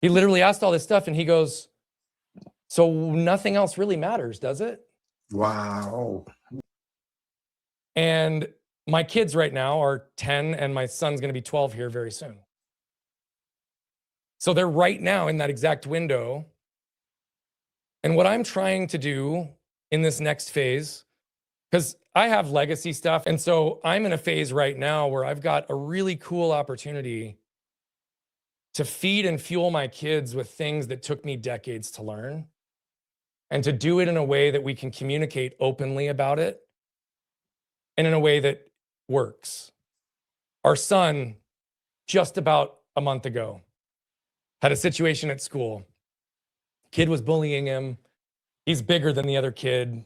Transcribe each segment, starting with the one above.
He literally asked all this stuff and he goes, so nothing else really matters, does it? Wow. And my kids right now are 10 and my son's going to be 12 here very soon. So they're right now in that exact window. And what I'm trying to do in this next phase, because I have legacy stuff. And so I'm in a phase right now where I've got a really cool opportunity to feed and fuel my kids with things that took me decades to learn, and to do it in a way that we can communicate openly about it and in a way that works. Our son, just about a month ago, had a situation at school. Kid was bullying him. He's bigger than the other kid.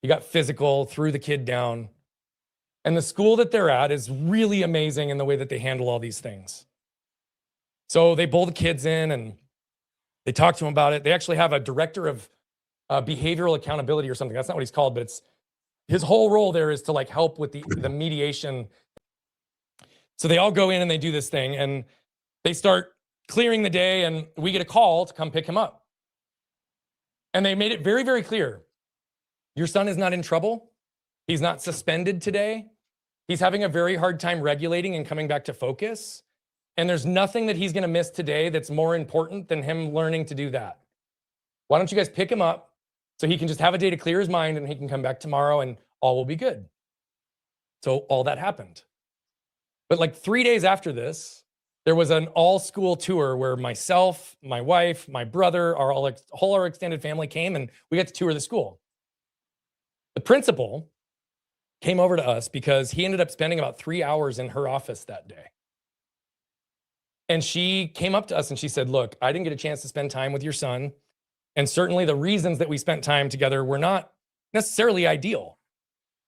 He got physical, threw the kid down. And the school that they're at is really amazing in the way that they handle all these things. So they pull the kids in and they talk to him about it. They actually have a director of behavioral accountability or something. That's not what he's called, but it's his whole role there is to like help with the mediation. So they all go in and they do this thing and they start clearing the day, and we get a call to come pick him up. And they made it very, very clear. Your son is not in trouble. He's not suspended today. He's having a very hard time regulating and coming back to focus. And there's nothing that he's going to miss today that's more important than him learning to do that. Why don't you guys pick him up so he can just have a day to clear his mind and he can come back tomorrow and all will be good. So all that happened. But like 3 days after this, there was an all-school tour where myself, my wife, my brother, our extended family came, and we got to tour the school. The principal came over to us because he ended up spending about 3 hours in her office that day. And she came up to us and she said, look, I didn't get a chance to spend time with your son. And certainly the reasons that we spent time together were not necessarily ideal.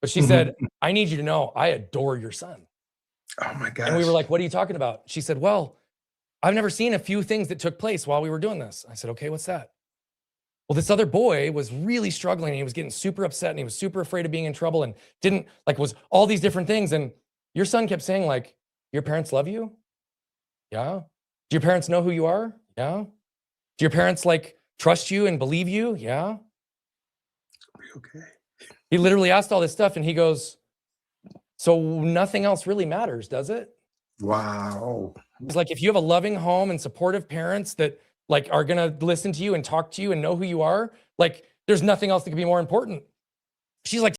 But she said, I need you to know I adore your son. Oh my gosh. And we were like, what are you talking about? She said, well, I've never seen a few things that took place while we were doing this. I said, okay, what's that? Well, this other boy was really struggling. And he was getting super upset and he was super afraid of being in trouble and was all these different things. And your son kept saying like, your parents love you? Yeah. Do your parents know who you are? Yeah. Do your parents like trust you and believe you? Yeah. Okay. He literally asked all this stuff and he goes, so nothing else really matters, does it? Wow. It's like, if you have a loving home and supportive parents that like are going to listen to you and talk to you and know who you are, like there's nothing else that could be more important. She's like,